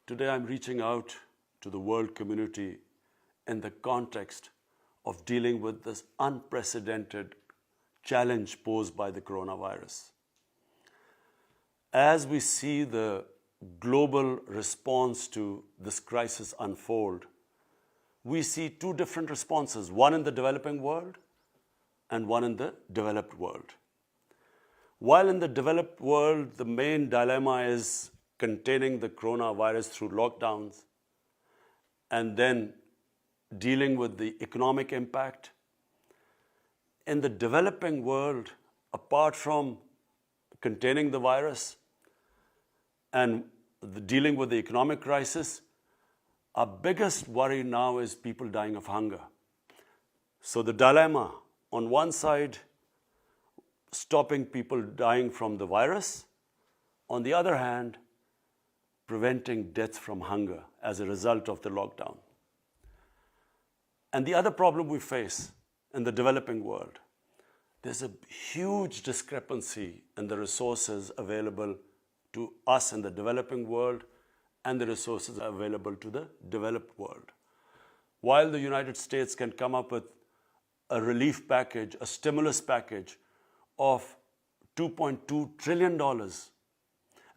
Today I'm reaching out to the world community in the context of dealing with this unprecedented challenge posed by the coronavirus. As we see the global response to this crisis unfold, we see two different responses, one in the developing world and one in the developed world. While in the developed world, the main dilemma is containing the coronavirus through lockdowns and then dealing with the economic impact. In the developing world, apart from containing the virus and dealing with the economic crisis, our biggest worry now is people dying of hunger. So the dilemma, on one side, stopping people dying from the virus, on the other hand, preventing deaths from hunger as a result of the lockdown. And the other problem we face in the developing world, there's a huge discrepancy in the resources available to us in the developing world and the resources available to the developed world. While the United States can come up with a relief package, a stimulus package of $2.2 trillion,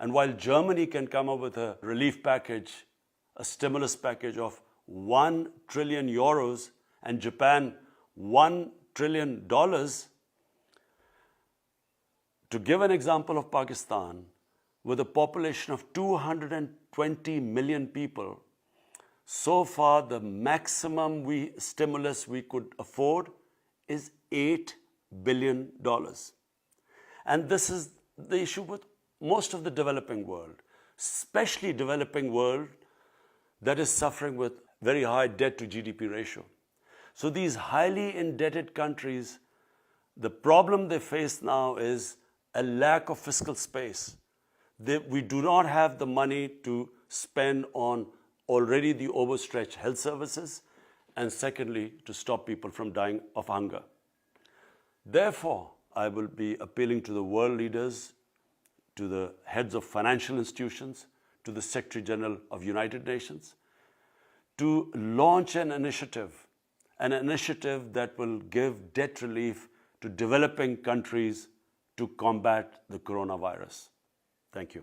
and while Germany can come up with a relief package, a stimulus package of 1 trillion euros, and Japan $1 trillion, to give an example of Pakistan, with a population of 220 million people, so far the maximum stimulus we could afford is $8 billion. And this is the issue with most of the developing world, especially developing world that is suffering with very high debt to GDP ratio. So these highly indebted countries, the problem they face now is a lack of fiscal space. We do not have the money to spend on already the overstretched health services, and secondly, to stop people from dying of hunger. Therefore, I will be appealing to the world leaders, to the heads of financial institutions, to the Secretary General of United Nations, to launch an initiative that will give debt relief to developing countries to combat the coronavirus. Thank you.